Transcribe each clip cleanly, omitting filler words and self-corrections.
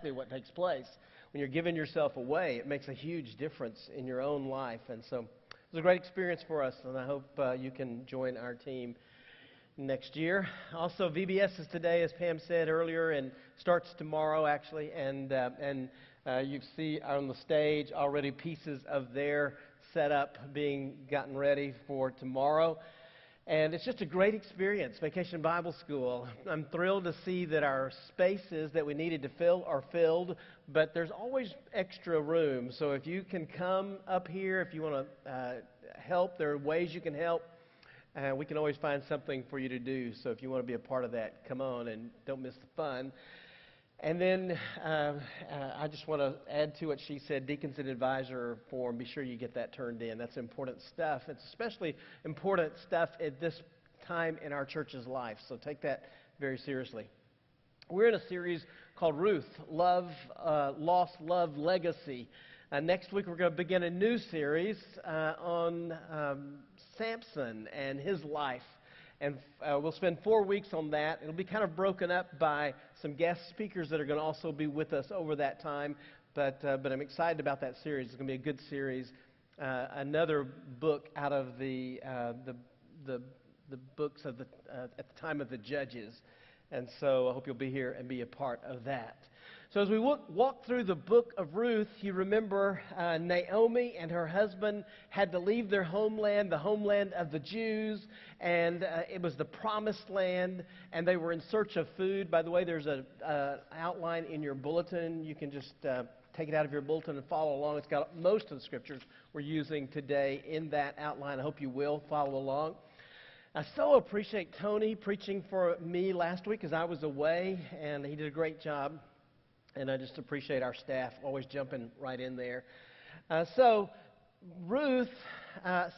exactly what takes place. When you're giving yourself away, it makes a huge difference in your own life. And so it was a great experience for us, and I hope you can join our team next year. Also, VBS is today, as Pam said earlier, and starts tomorrow, actually. And you see on the stage already pieces of their setup being gotten ready for tomorrow. And it's just a great experience, Vacation Bible School. I'm thrilled to see that our spaces that we needed to fill are filled, but there's always extra room. So if you can come up here, if you want to help, there are ways you can help. We can always find something for you to do. So if you want to be a part of that, come on and don't miss the fun. And then I just want to add to what she said, Deacons and Advisor form. Be sure you get that turned in. That's important stuff. It's especially important stuff at this time in our church's life. So take that very seriously. We're in a series called Ruth, Love, Lost Love, Legacy. Next week we're going to begin a new series on Samson and his life. And we'll spend 4 weeks on that. It'll be kind of broken up by some guest speakers that are going to also be with us over that time. But I'm excited about that series. It's going to be a good series. Another book out of the books of at the time of the Judges. And so I hope you'll be here and be a part of that. So as we walk through the book of Ruth, you remember Naomi and her husband had to leave their homeland, the homeland of the Jews, and it was the promised land, and they were in search of food. By the way, there's an outline in your bulletin. You can just take it out of your bulletin and follow along. It's got most of the scriptures we're using today in that outline. I hope you will follow along. I so appreciate Tony preaching for me last week as I was away, and he did a great job. And I just appreciate our staff always jumping right in there. So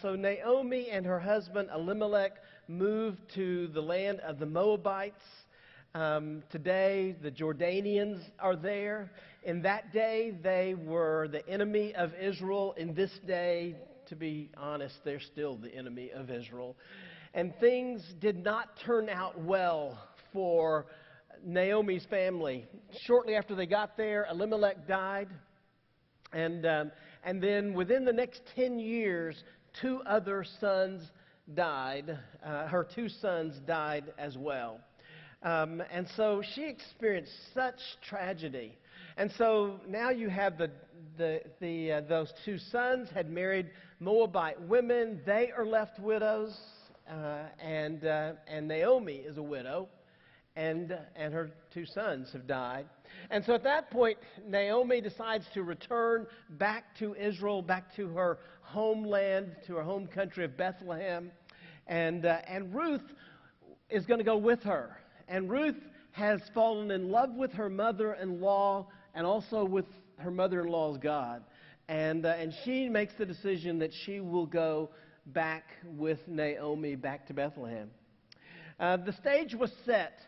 Naomi and her husband Elimelech moved to the land of the Moabites. Today, the Jordanians are there. In that day, they were the enemy of Israel. In this day, to be honest, they're still the enemy of Israel. And things did not turn out well for Naomi's family. Shortly after they got there, Elimelech died. And then within the next 10 years, 2 other sons died. Her 2 sons died as well. And so she experienced such tragedy. And so now you have those 2 sons had married Moabite women. They are left widows. And Naomi is a widow. And her 2 sons have died. And so at that point, Naomi decides to return back to Israel, back to her homeland, to her home country of Bethlehem. And Ruth is going to go with her. And Ruth has fallen in love with her mother-in-law and also with her mother-in-law's God. And she makes the decision that she will go back with Naomi back to Bethlehem. The stage was set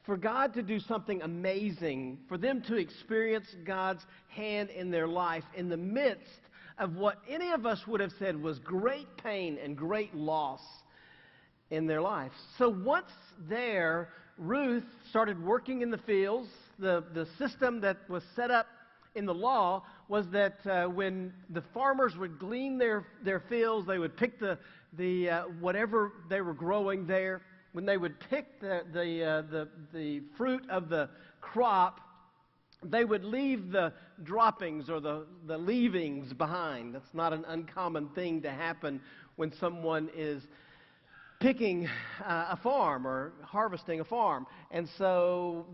for God to do something amazing, for them to experience God's hand in their life in the midst of what any of us would have said was great pain and great loss in their life. So once there, Ruth started working in the fields. The system that was set up in the law was that when the farmers would glean their fields, they would pick the whatever they were growing there. When they would pick the fruit of the crop, they would leave the droppings or the leavings behind. That's not an uncommon thing to happen when someone is picking a farm or harvesting a farm. And so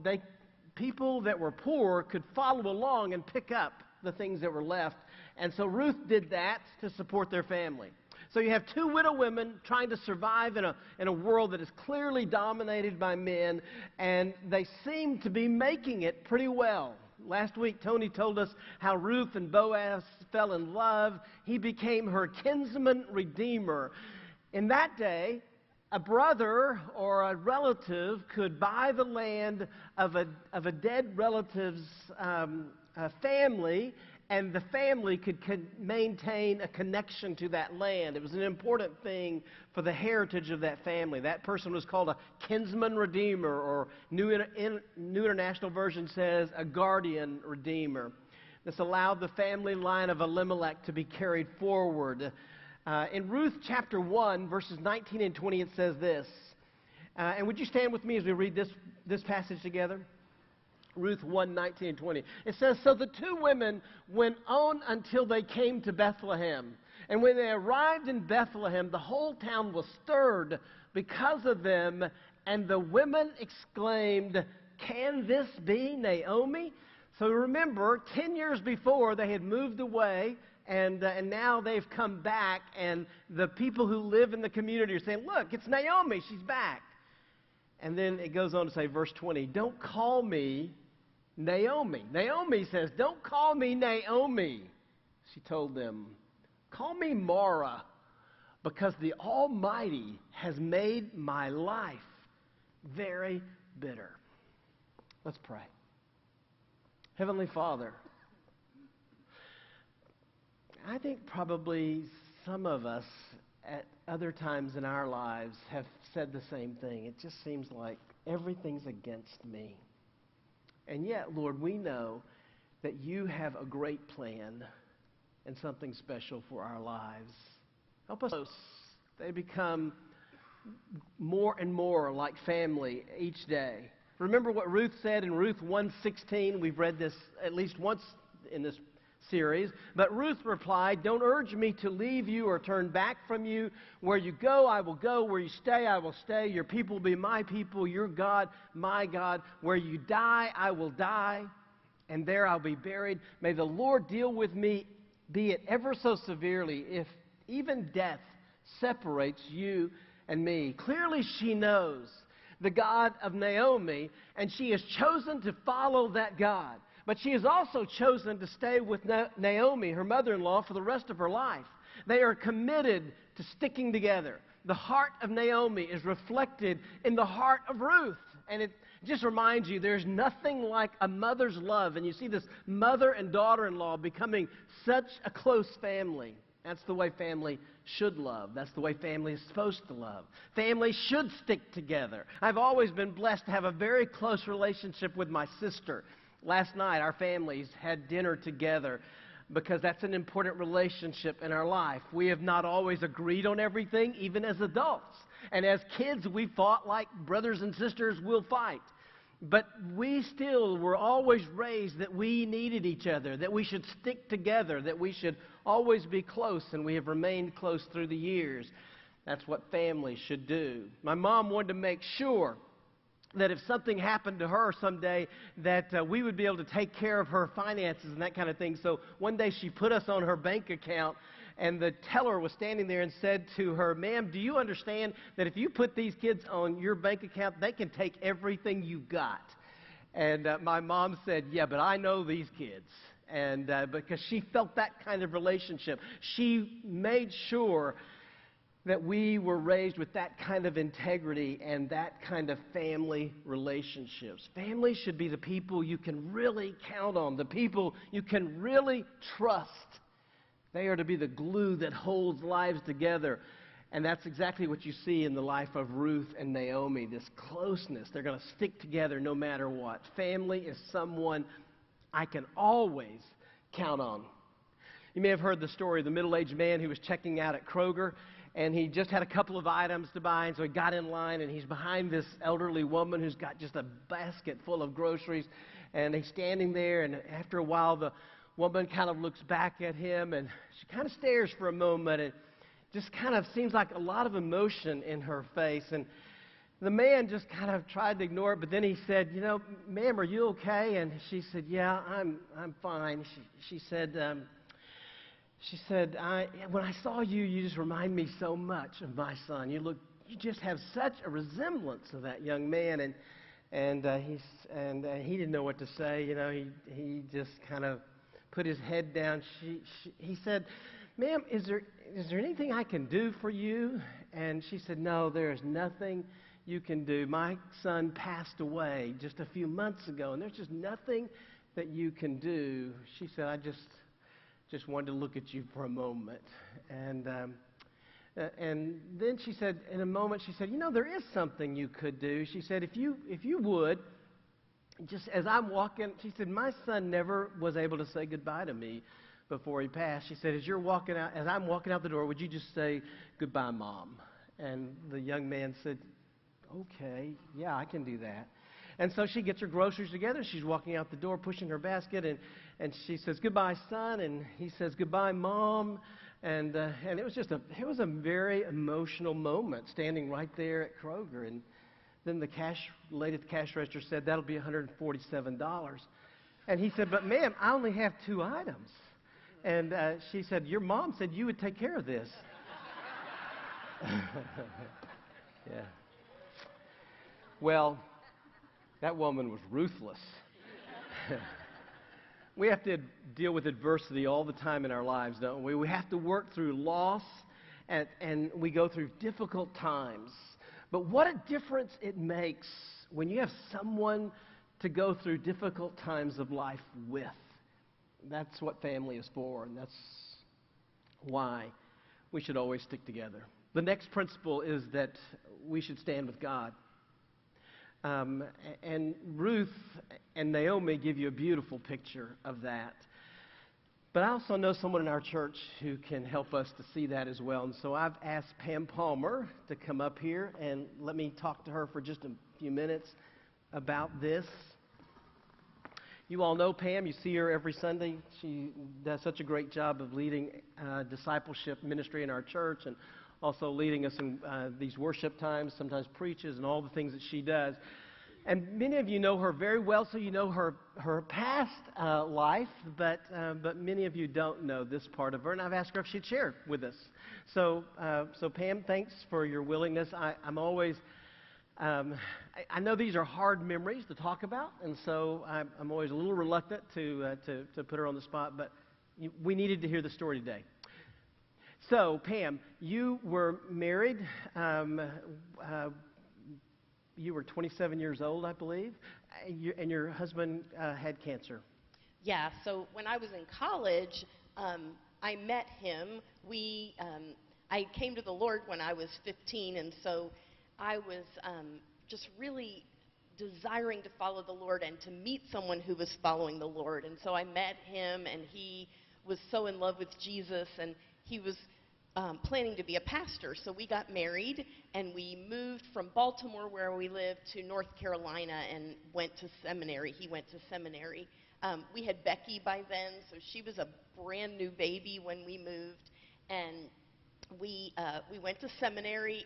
people that were poor could follow along and pick up the things that were left. And so Ruth did that to support their family. So you have 2 widow women trying to survive in a world that is clearly dominated by men, and they seem to be making it pretty well. Last week, Tony told us how Ruth and Boaz fell in love. He became her kinsman redeemer. In that day, a brother or a relative could buy the land of a dead relative's family and the family could maintain a connection to that land. It was an important thing for the heritage of that family. That person was called a kinsman redeemer, or New International Version says a guardian redeemer. This allowed the family line of Elimelech to be carried forward. In Ruth chapter 1, verses 19 and 20, it says this. And would you stand with me as we read this passage together? Ruth 1, 19 and 20. It says, "So the two women went on until they came to Bethlehem. And when they arrived in Bethlehem, the whole town was stirred because of them. And the women exclaimed, 'Can this be Naomi?'" So remember, 10 years before, they had moved away, and now they've come back. And the people who live in the community are saying, "Look, it's Naomi. She's back." And then it goes on to say, verse 20, "Don't call me Naomi." Naomi says, "Don't call me Naomi." She told them, "Call me Mara, because the Almighty has made my life very bitter." Let's pray. Heavenly Father, I think probably some of us at other times in our lives have said the same thing. It just seems like everything's against me. And yet, Lord, we know that you have a great plan and something special for our lives. Help us. They become more and more like family each day. Remember what Ruth said in Ruth 1:16. We've read this at least once in this series. But Ruth replied, "Don't urge me to leave you or turn back from you. Where you go, I will go. Where you stay, I will stay. Your people will be my people. Your God, my God. Where you die, I will die. And there I'll be buried. May the Lord deal with me, be it ever so severely, if even death separates you and me." Clearly she knows the God of Naomi, and she has chosen to follow that God. But she has also chosen to stay with Naomi, her mother-in-law, for the rest of her life. They are committed to sticking together. The heart of Naomi is reflected in the heart of Ruth. And it just reminds you, there's nothing like a mother's love. And you see this mother and daughter-in-law becoming such a close family. That's the way family should love. That's the way family is supposed to love. Family should stick together. I've always been blessed to have a very close relationship with my sister. Last night, our families had dinner together because that's an important relationship in our life. We have not always agreed on everything, even as adults. And as kids, we fought like brothers and sisters will fight. But we still were always raised that we needed each other, that we should stick together, that we should always be close, and we have remained close through the years. That's what families should do. My mom wanted to make sure that if something happened to her someday, that we would be able to take care of her finances and that kind of thing. So one day she put us on her bank account, and the teller was standing there and said to her, "Ma'am, do you understand that if you put these kids on your bank account, they can take everything you got?" And my mom said, "Yeah, but I know these kids." And because she felt that kind of relationship, she made sure that we were raised with that kind of integrity and that kind of family relationships. Family should be the people you can really count on, the people you can really trust. They are to be the glue that holds lives together. And that's exactly what you see in the life of Ruth and Naomi, this closeness. They're going to stick together no matter what. Family is someone I can always count on. You may have heard the story of the middle-aged man who was checking out at Kroger, and he just had a couple of items to buy, and so he got in line, and he's behind this elderly woman who's got just a basket full of groceries, and he's standing there, and after a while, the woman kind of looks back at him, and she kind of stares for a moment, and just kind of seems like a lot of emotion in her face, and the man just kind of tried to ignore it, but then he said, "You know, ma'am, are you okay?" And she said, "Yeah, I'm fine." She said, "When I saw you, you just remind me so much of my son. You just have such a resemblance of that young man." And he didn't know what to say. You know, he just kind of put his head down. He said, "Ma'am, is there anything I can do for you?" And she said, "No, there is nothing you can do. My son passed away just a few months ago, and there's just nothing that you can do." She said, just wanted to look at you for a moment. And then she said, in a moment, she said, there is something you could do. She said, if you would, just as I'm walking, she said, my son never was able to say goodbye to me before he passed. She said, as I'm walking out the door, would you just say, goodbye, Mom? And the young man said, okay, yeah, I can do that. And so she gets her groceries together. She's walking out the door, pushing her basket, and she says, goodbye, son. And he says, goodbye, Mom. And it was a very emotional moment standing right there at Kroger. And then the lady at the cash register said, that'll be $147. And he said, but ma'am, I only have 2 items. And she said, your mom said you would take care of this. Yeah. Well, that woman was ruthless. We have to deal with adversity all the time in our lives, don't we? We have to work through loss, and we go through difficult times. But what a difference it makes when you have someone to go through difficult times of life with. That's what family is for, and that's why we should always stick together. The next principle is that we should stand with God. And Ruth and Naomi give you a beautiful picture of that. But I also know someone in our church who can help us to see that as well. And so I've asked Pam Palmer to come up here and let me talk to her for just a few minutes about this. You all know Pam. You see her every Sunday. She does such a great job of leading discipleship ministry in our church and also leading us in these worship times, sometimes preaches, and all the things that she does. And many of you know her very well, so you know her past life, but many of you don't know this part of her, and I've asked her if she'd share with us. So Pam, thanks for your willingness. I'm always, I know these are hard memories to talk about, and so I'm always a little reluctant to put her on the spot, but we needed to hear the story today. So, Pam, you were married. You were 27 years old, I believe, and your husband had cancer. Yeah, so when I was in college, I met him. I came to the Lord when I was 15, and so I was just really desiring to follow the Lord and to meet someone who was following the Lord. And so I met him, and he was so in love with Jesus, and he was planning to be a pastor. So we got married, and we moved from Baltimore, where we lived, to North Carolina and went to seminary. He went to seminary. We had Becky by then, so she was a brand new baby when we moved, and we went to seminary.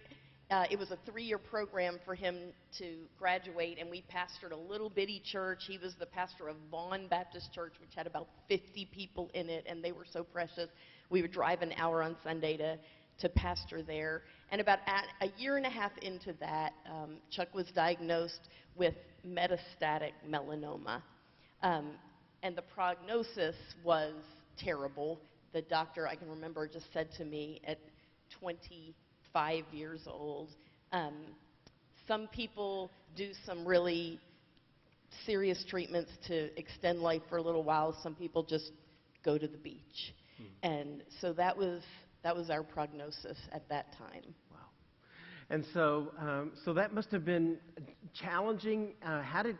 It was a 3-year program for him to graduate, and we pastored a little bitty church. He was the pastor of Vaughn Baptist Church, which had about 50 people in it, and they were so precious. We would drive an hour on Sunday to pastor there. And about a year and a half into that, Chuck was diagnosed with metastatic melanoma. And the prognosis was terrible. The doctor, I can remember, just said to me at 25 years old, some people do some really serious treatments to extend life for a little while. Some people just go to the beach. And so that was our prognosis at that time. Wow. And so that must have been challenging. How did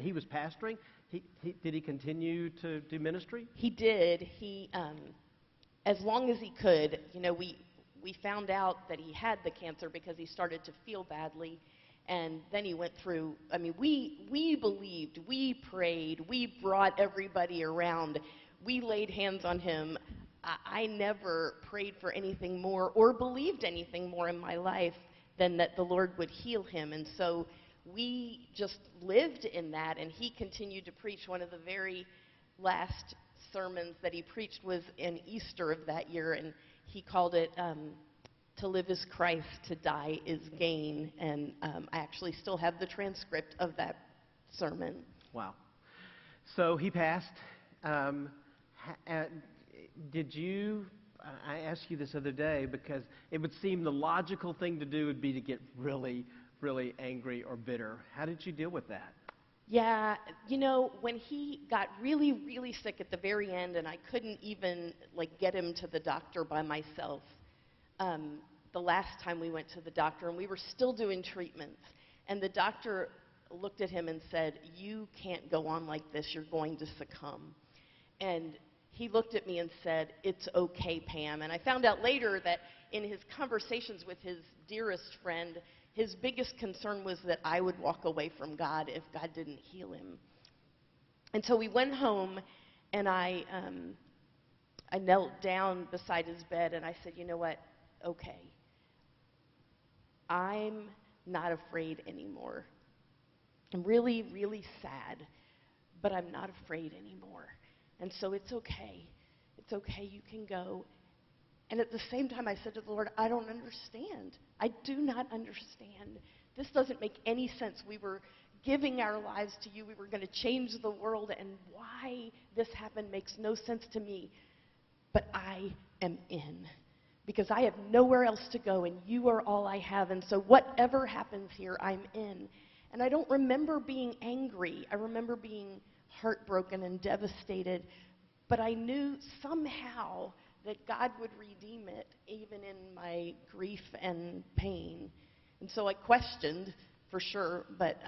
he was pastoring? Did he continue to do ministry? He did. He as long as he could. We found out that he had the cancer because he started to feel badly, and then he went through. I mean, we believed, we prayed, we brought everybody around. We laid hands on him. I never prayed for anything more or believed anything more in my life than that the Lord would heal him. And so we just lived in that, and he continued to preach. One of the very last sermons that he preached was in Easter of that year, and he called it, "To live is Christ, to die is gain." And I actually still have the transcript of that sermon. Wow. So he passed. I asked you this other day because it would seem the logical thing to do would be to get really, really angry or bitter. How did you deal with that? Yeah, when he got really, really sick at the very end, and I couldn't even get him to the doctor by myself. The last time we went to the doctor, and we were still doing treatments, and the doctor looked at him and said, "You can't go on like this. You're going to succumb." And he looked at me and said, "It's okay, Pam." And I found out later that in his conversations with his dearest friend, his biggest concern was that I would walk away from God if God didn't heal him. And so we went home, and I knelt down beside his bed, and I said, "You know what? Okay. I'm not afraid anymore. I'm really, really sad, but I'm not afraid anymore. And so it's okay. It's okay. You can go." And at the same time, I said to the Lord, "I don't understand. I do not understand. This doesn't make any sense. We were giving our lives to you. We were going to change the world, and why this happened makes no sense to me. But I am in, because I have nowhere else to go, and you are all I have. And so whatever happens here, I'm in." And I don't remember being angry. I remember being heartbroken and devastated. But I knew somehow that God would redeem it, even in my grief and pain. And so I questioned, for sure, but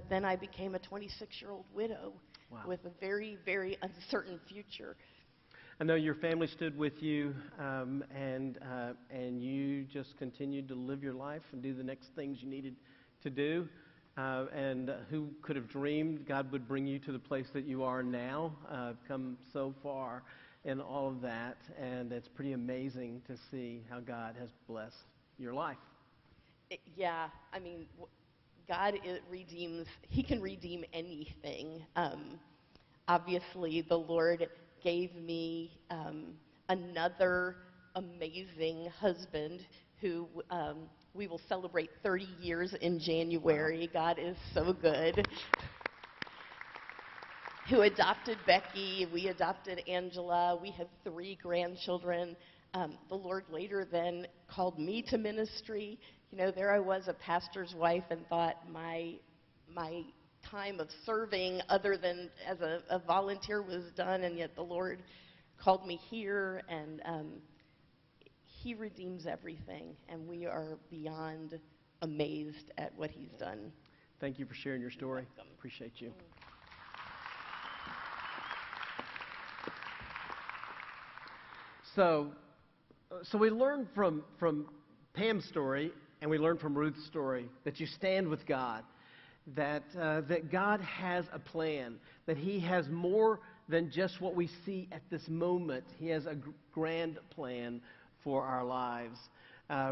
then I became a 26-year-old widow. Wow. With a very, very uncertain future. I know your family stood with you, and you just continued to live your life and do the next things you needed to do. And who could have dreamed God would bring you to the place that you are now? Come so far in all of that, and it's pretty amazing to see how God has blessed your life. Yeah, I mean, God redeems. He can redeem anything. Obviously, the Lord gave me another amazing husband who we will celebrate 30 years in January. Wow. God is so good. Who adopted Becky. We adopted Angela. We had 3 grandchildren. The Lord later then called me to ministry. There I was, a pastor's wife, and thought my time of serving other than as a volunteer was done, and yet the Lord called me here, and He redeems everything, and we are beyond amazed at what He's done. Thank you for sharing your story. Appreciate you. So we learned from Pam's story, and we learned from Ruth's story, that you stand with God, that God has a plan, that He has more than just what we see at this moment. He has a grand plan for our lives.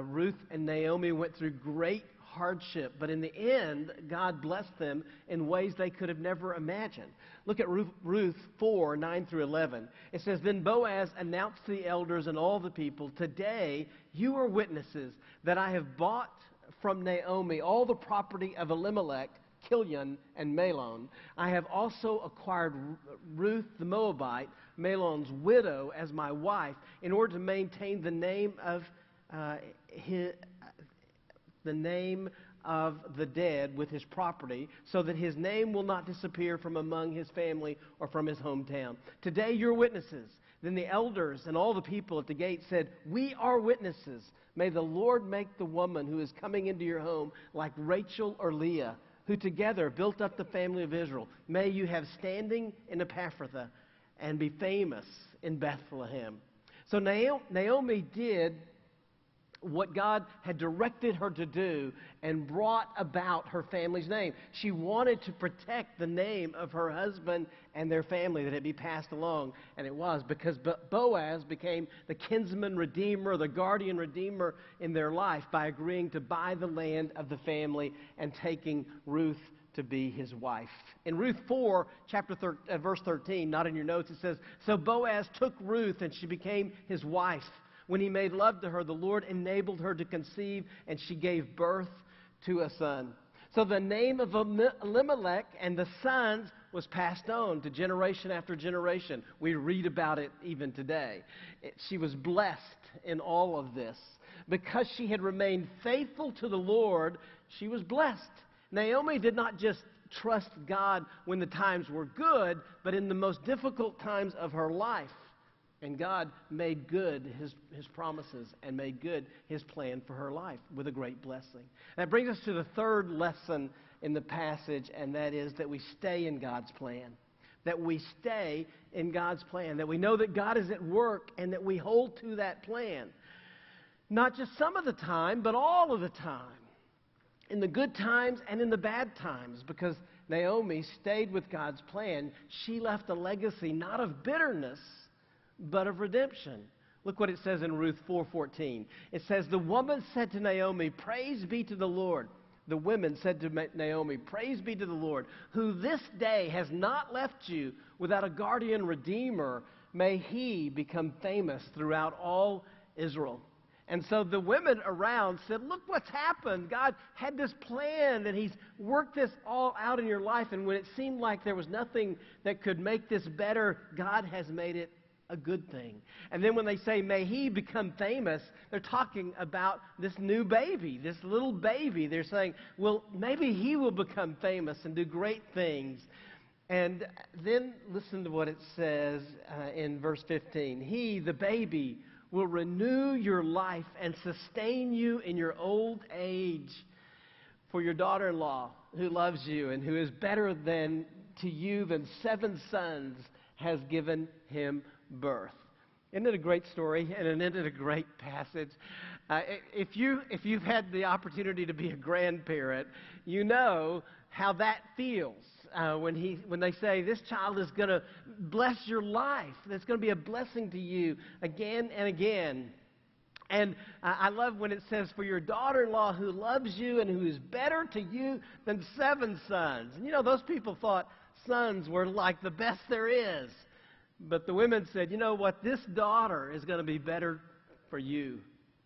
Ruth and Naomi went through great hardship, but in the end, God blessed them in ways they could have never imagined. Look at Ruth 4, 9 through 11. It says, "Then Boaz announced to the elders and all the people, 'Today you are witnesses that I have bought from Naomi all the property of Elimelech, Kilion, and Mahlon. I have also acquired Ruth the Moabite, Mahlon's widow, as my wife, in order to maintain the name of the dead with his property, so that his name will not disappear from among his family or from his hometown. Today you're witnesses.' Then the elders and all the people at the gate said, 'We are witnesses. May the Lord make the woman who is coming into your home like Rachel or Leah, who together built up the family of Israel. May you have standing in Ephrathah and be famous in Bethlehem.' So Naomi did what God had directed her to do and brought about her family's name. She wanted to protect the name of her husband and their family, that it be passed along, and it was, because Boaz became the kinsman redeemer, the guardian redeemer in their life by agreeing to buy the land of the family and taking Ruth to be his wife. In Ruth 4, verse 13, not in your notes, it says, "So Boaz took Ruth, and she became his wife. When he made love to her, the Lord enabled her to conceive, and she gave birth to a son." So the name of Elimelech and the sons was passed on to generation after generation. We read about it even today. She was blessed in all of this. Because she had remained faithful to the Lord, she was blessed. Naomi did not just trust God when the times were good, but in the most difficult times of her life. And God made good his promises and made good his plan for her life with a great blessing. That brings us to the third lesson in the passage, and that is that we stay in God's plan. That we stay in God's plan. That we know that God is at work and that we hold to that plan. Not just some of the time, but all of the time. In the good times and in the bad times. Because Naomi stayed with God's plan. She left a legacy not of bitterness, but of redemption. Look what it says in Ruth 4:14. It says, the woman said to Naomi, praise be to the Lord. The women said to Naomi, praise be to the Lord, who this day has not left you without a guardian redeemer. May he become famous throughout all Israel. And so the women around said, look what's happened. God had this plan, and he's worked this all out in your life. And when it seemed like there was nothing that could make this better, God has made it a good thing. And then when they say, may he become famous, they're talking about this new baby, this little baby. They're saying, well, maybe he will become famous and do great things. And then listen to what it says in verse 15. He, the baby, will renew your life and sustain you in your old age. For your daughter-in-law, who loves you and who is better to you than 7 sons, has given him birth. Isn't it a great story? And isn't it a great passage? If you've had the opportunity to be a grandparent, you know how that feels when they say this child is going to bless your life. That's going to be a blessing to you again and again. And I love when it says, for your daughter-in-law who loves you and who is better to you than 7 sons. And you know, those people thought sons were like the best there is. But the women said, you know what, this daughter is going to be better for you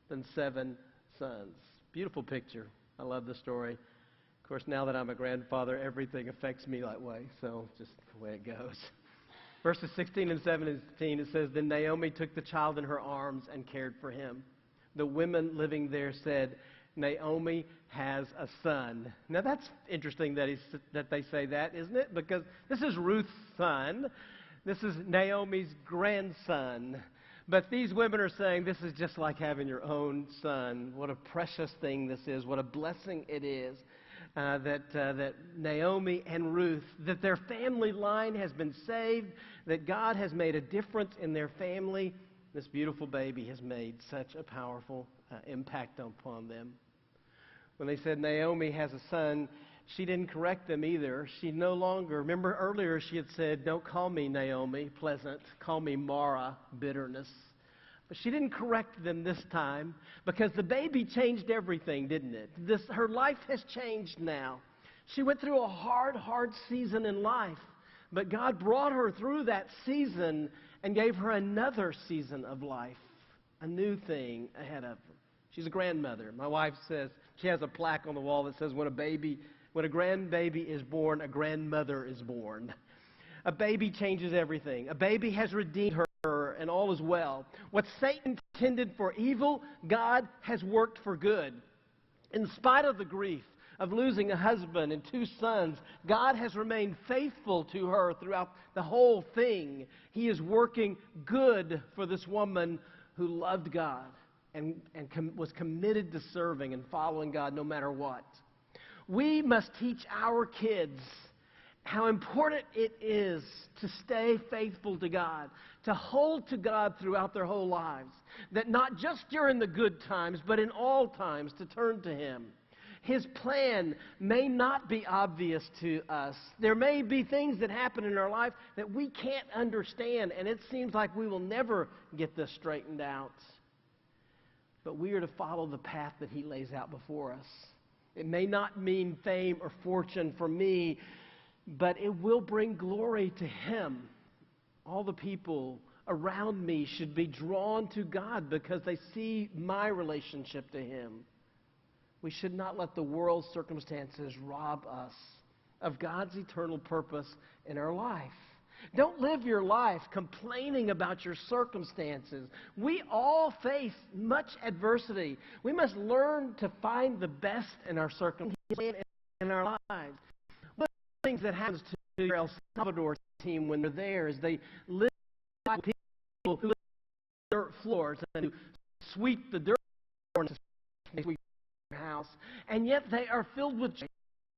than 7 sons. Beautiful picture. I love the story. Of course, now that I'm a grandfather, everything affects me that way. So just the way it goes. Verses 16 and 17, it says, then Naomi took the child in her arms and cared for him. The women living there said, Naomi has a son. Now that's interesting that they say that, isn't it? Because this is Ruth's son. This is Naomi's grandson. But these women are saying this is just like having your own son. What a precious thing this is. What a blessing it is that Naomi and Ruth, that their family line has been saved, that God has made a difference in their family. This beautiful baby has made such a powerful impact upon them. When they said Naomi has a son, she didn't correct them either. She no longer, remember earlier she had said, don't call me Naomi, pleasant. Call me Mara, bitterness. But she didn't correct them this time because the baby changed everything, didn't it? Her life has changed now. She went through a hard season in life. But God brought her through that season and gave her another season of life, a new thing ahead of her. She's a grandmother. My wife says, she has a plaque on the wall that says, when a grandbaby is born, a grandmother is born. A baby changes everything. A baby has redeemed her, and all is well. What Satan intended for evil, God has worked for good. In spite of the grief of losing a husband and 2 sons, God has remained faithful to her throughout the whole thing. He is working good for this woman who loved God and was committed to serving and following God no matter what. We must teach our kids how important it is to stay faithful to God, to hold to God throughout their whole lives, that not just during the good times, but in all times to turn to Him. His plan may not be obvious to us. There may be things that happen in our life that we can't understand, and it seems like we will never get this straightened out. But we are to follow the path that He lays out before us. It may not mean fame or fortune for me, but it will bring glory to Him. All the people around me should be drawn to God because they see my relationship to Him. We should not let the world's circumstances rob us of God's eternal purpose in our life. Don't live your life complaining about your circumstances. We all face much adversity. We must learn to find the best in our circumstances in our lives. One of the things that happens to your El Salvador team when they're there is they live with people who live on dirt floors and who sweep the dirt floor and sweep their house, and yet they are filled with joy.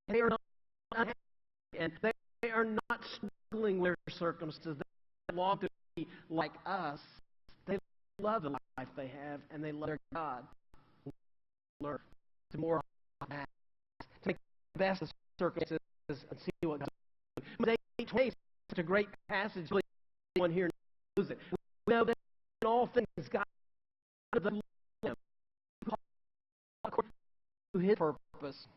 They are not unhappy, and they are not struggling with their circumstances. They long to be like us. They love the life they have, and they love their God. Learn to more of that, to make the best of circumstances and see what God does. They is such a great passage. Anyone here knows it. We know that in all things God is the Lamb according to His purpose.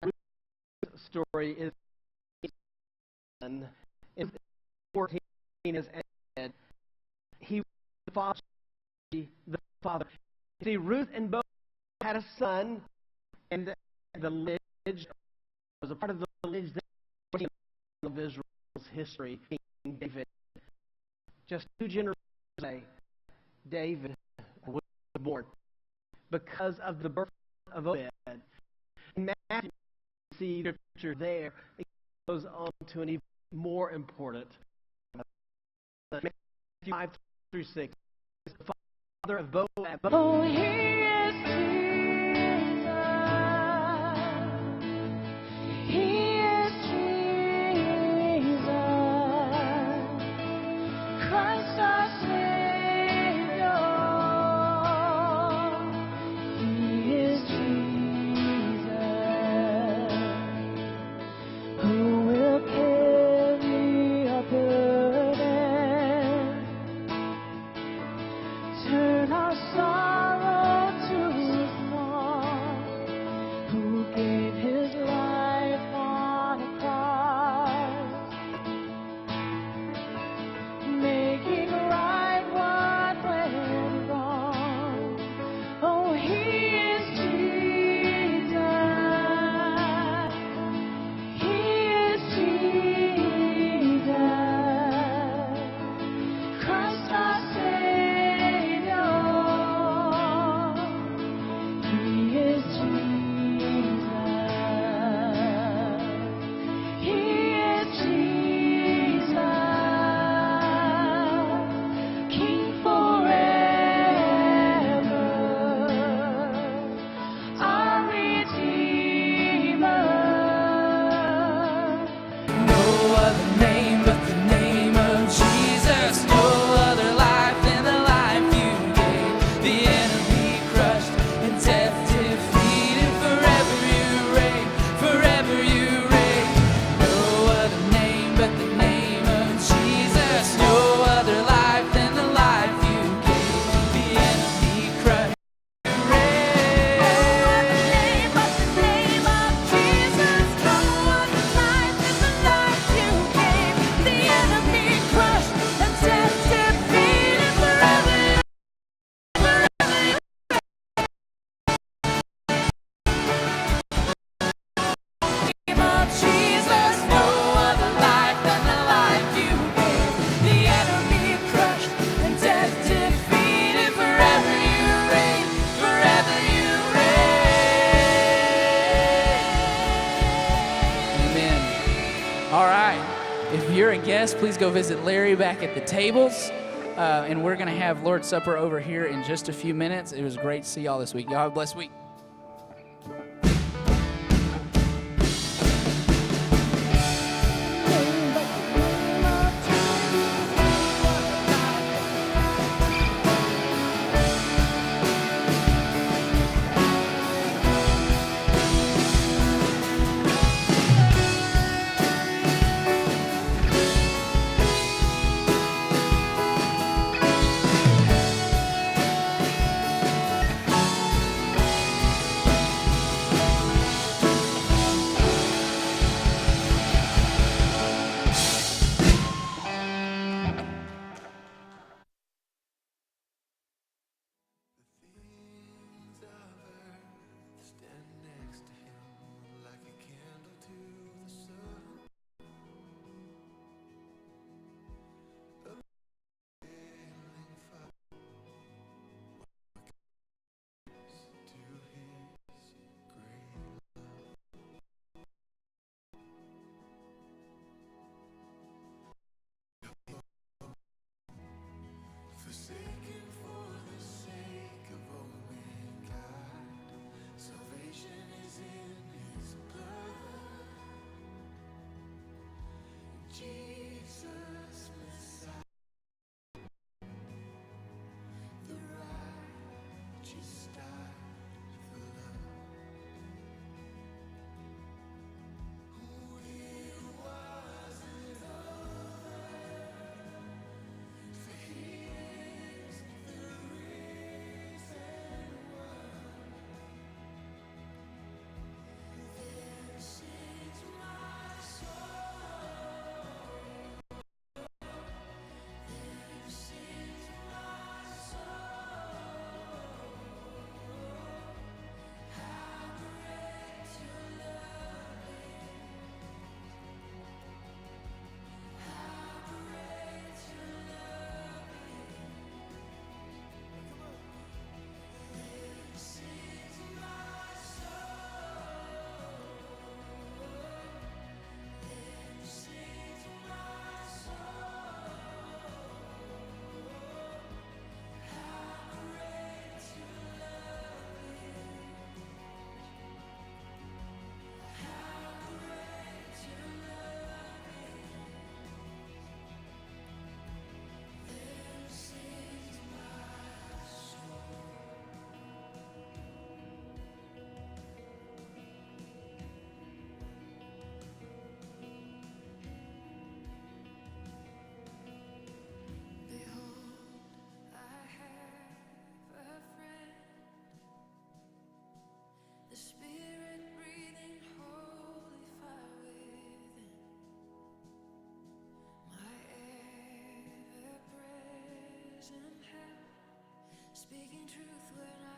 The story is in 14 is Ed. He was the father. See, Ruth and Boaz had a son, and the lineage was a part of the lineage of Israel's history. King David. Just 2 generations away, David was born because of the birth of Obed. In Matthew, you see the scripture there. It goes on to an even more important. Matthew 5-6. The father of Boaz. Oh, he is Jesus. He is Jesus. Christ our Savior. He is Jesus. Who will carry our burden, turn our sorrow to song, who gave his life on a cross, making right what went wrong. Oh, he is Jesus. He is Jesus. Christ our Savior. He is Jesus. He is Jesus. King forever. Our Redeemer. No other name but the name of Jesus. No other life than the life you gave. The enemy crushed and death defeated. Forever you reign, forever you reign. No other name but the name of Jesus. No other life than the life you gave. The enemy crushed. All right. If you're a guest, please go visit Larry back at the tables. And we're going to have Lord's Supper over here in just a few minutes. It was great to see y'all this week. Y'all have a blessed week. Speaking truth when